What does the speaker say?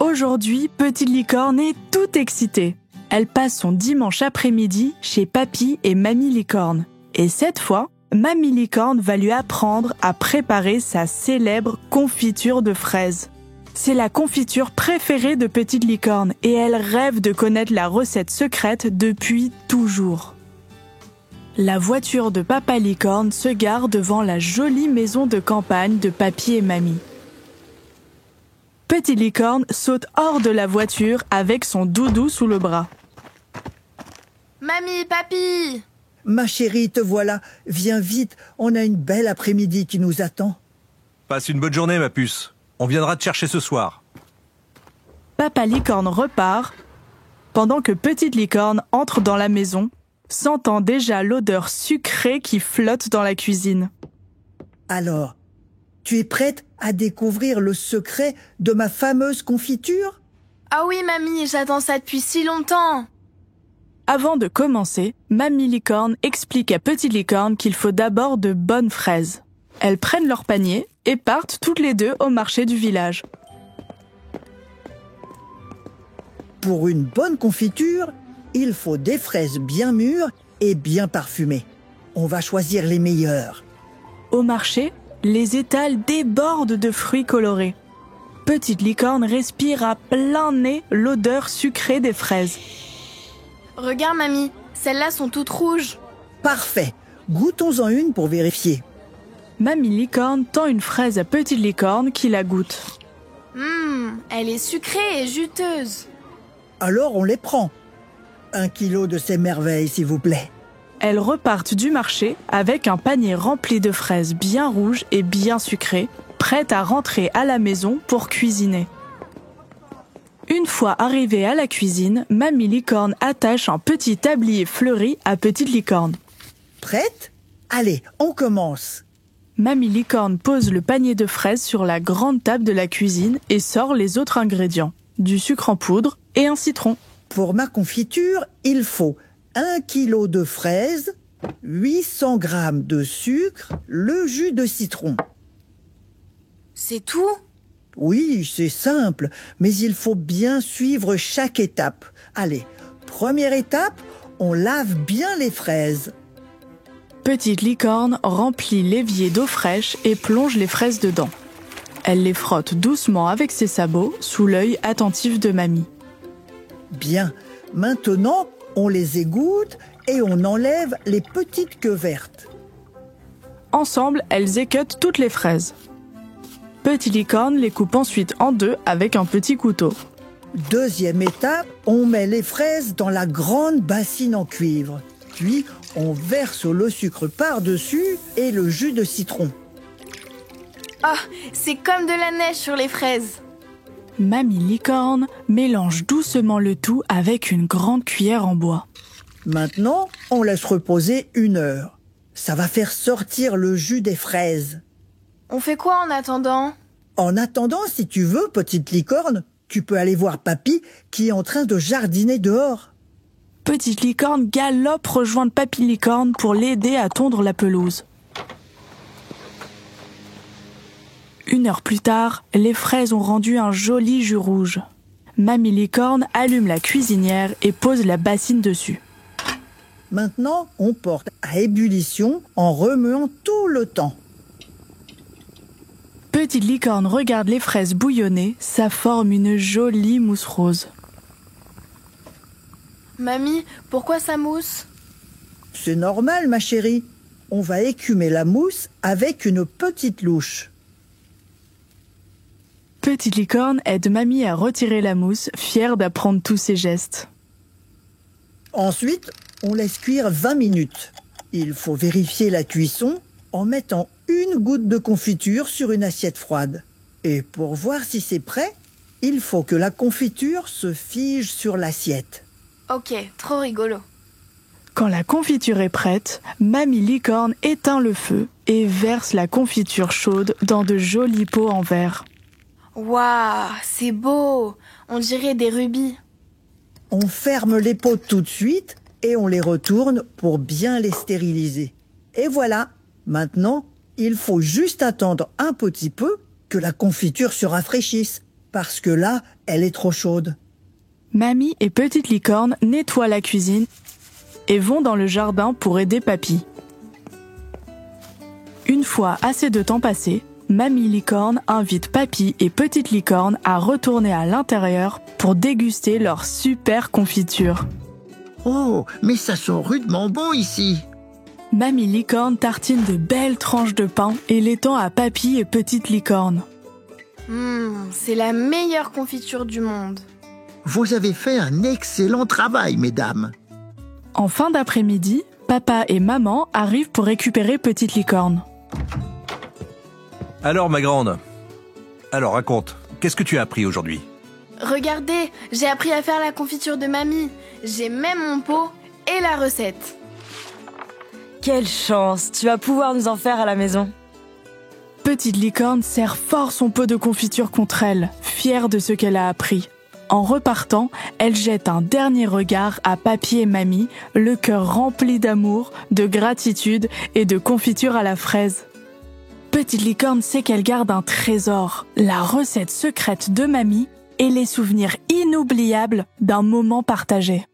Aujourd'hui, Petite Licorne est toute excitée. Elle passe son dimanche après-midi chez Papy et Mamie Licorne. Et cette fois, Mamie Licorne va lui apprendre à préparer sa célèbre confiture de fraises. C'est la confiture préférée de Petite Licorne et elle rêve de connaître la recette secrète depuis toujours. La voiture de Papa Licorne se gare devant la jolie maison de campagne de Papy et Mamie. Petite Licorne saute hors de la voiture avec son doudou sous le bras. Mamie, Papy! Ma chérie, te voilà. Viens vite, on a une belle après-midi qui nous attend. Passe une bonne journée, ma puce. On viendra te chercher ce soir. Papa Licorne repart, pendant que Petite Licorne entre dans la maison, sentant déjà l'odeur sucrée qui flotte dans la cuisine. Alors, tu es prête à découvrir le secret de ma fameuse confiture? Ah oui, mamie, j'attends ça depuis si longtemps. Avant de commencer, Mamie Licorne explique à Petite Licorne qu'il faut d'abord de bonnes fraises. Elles prennent leur panier et partent toutes les deux au marché du village. Pour une bonne confiture, il faut des fraises bien mûres et bien parfumées. On va choisir les meilleures. Au marché, les étals débordent de fruits colorés. Petite Licorne respire à plein nez l'odeur sucrée des fraises. Regarde, mamie, celles-là sont toutes rouges. Parfait. Goûtons-en une pour vérifier. Mamie Licorne tend une fraise à Petite Licorne qui la goûte. Elle est sucrée et juteuse. Alors on les prend. 1 kilo de ces merveilles, s'il vous plaît. Elles repartent du marché avec un panier rempli de fraises bien rouges et bien sucrées, prêtes à rentrer à la maison pour cuisiner. Une fois arrivée à la cuisine, Mamie Licorne attache un petit tablier fleuri à Petite Licorne. Prête? Allez, on commence. Mamie Licorne pose le panier de fraises sur la grande table de la cuisine et sort les autres ingrédients, du sucre en poudre et un citron. Pour ma confiture, il faut 1 kilo de fraises, 800 grammes de sucre, le jus de citron. C'est tout? Oui, c'est simple, mais il faut bien suivre chaque étape. Allez, première étape, on lave bien les fraises. Petite Licorne remplit l'évier d'eau fraîche et plonge les fraises dedans. Elle les frotte doucement avec ses sabots sous l'œil attentif de Mamie. Bien, maintenant, on les égoutte et on enlève les petites queues vertes. Ensemble, elles équeutent toutes les fraises. Petite Licorne les coupe ensuite en deux avec un petit couteau. Deuxième étape, on met les fraises dans la grande bassine en cuivre. Puis, on verse le sucre par-dessus et le jus de citron. Oh, c'est comme de la neige sur les fraises. Mamie Licorne mélange doucement le tout avec une grande cuillère en bois. Maintenant, on laisse reposer 1 heure. Ça va faire sortir le jus des fraises. On fait quoi en attendant? En attendant, si tu veux, Petite Licorne, tu peux aller voir Papy qui est en train de jardiner dehors. Petite Licorne galope rejoindre Papy Licorne pour l'aider à tondre la pelouse. 1 heure plus tard, les fraises ont rendu un joli jus rouge. Mamie Licorne allume la cuisinière et pose la bassine dessus. Maintenant, on porte à ébullition en remuant tout le temps. Petite Licorne regarde les fraises bouillonner, ça forme une jolie mousse rose. Mamie, pourquoi ça mousse? C'est normal, ma chérie. On va écumer la mousse avec une petite louche. Petite Licorne aide Mamie à retirer la mousse, fière d'apprendre tous ses gestes. Ensuite, on laisse cuire 20 minutes. Il faut vérifier la cuisson en mettant 1 goutte de confiture sur une assiette froide. Et pour voir si c'est prêt, il faut que la confiture se fige sur l'assiette. Ok, trop rigolo. Quand la confiture est prête, Mamie Licorne éteint le feu et verse la confiture chaude dans de jolis pots en verre. Waouh, c'est beau! On dirait des rubis. On ferme les pots tout de suite et on les retourne pour bien les stériliser. Et voilà, maintenant, il faut juste attendre un petit peu que la confiture se rafraîchisse. parce que là, elle est trop chaude. Mamie et Petite Licorne nettoient la cuisine et vont dans le jardin pour aider Papy. Une fois assez de temps passé, Mamie Licorne invite Papy et Petite Licorne à retourner à l'intérieur pour déguster leur super confiture. Oh, mais ça sent rudement bon ici. Mamie Licorne tartine de belles tranches de pain et les tend à Papy et Petite Licorne. C'est la meilleure confiture du monde. Vous avez fait un excellent travail, mesdames. En fin d'après-midi, papa et maman arrivent pour récupérer Petite Licorne. Alors, ma grande. Alors, raconte. Qu'est-ce que tu as appris aujourd'hui? Regardez, j'ai appris à faire la confiture de mamie. J'ai même mon pot et la recette. Quelle chance, tu vas pouvoir nous en faire à la maison. Petite Licorne serre fort son pot de confiture contre elle, fière de ce qu'elle a appris. En repartant, elle jette un dernier regard à Papy et Mamie, le cœur rempli d'amour, de gratitude et de confiture à la fraise. Petite Licorne sait qu'elle garde un trésor, la recette secrète de Mamie et les souvenirs inoubliables d'un moment partagé.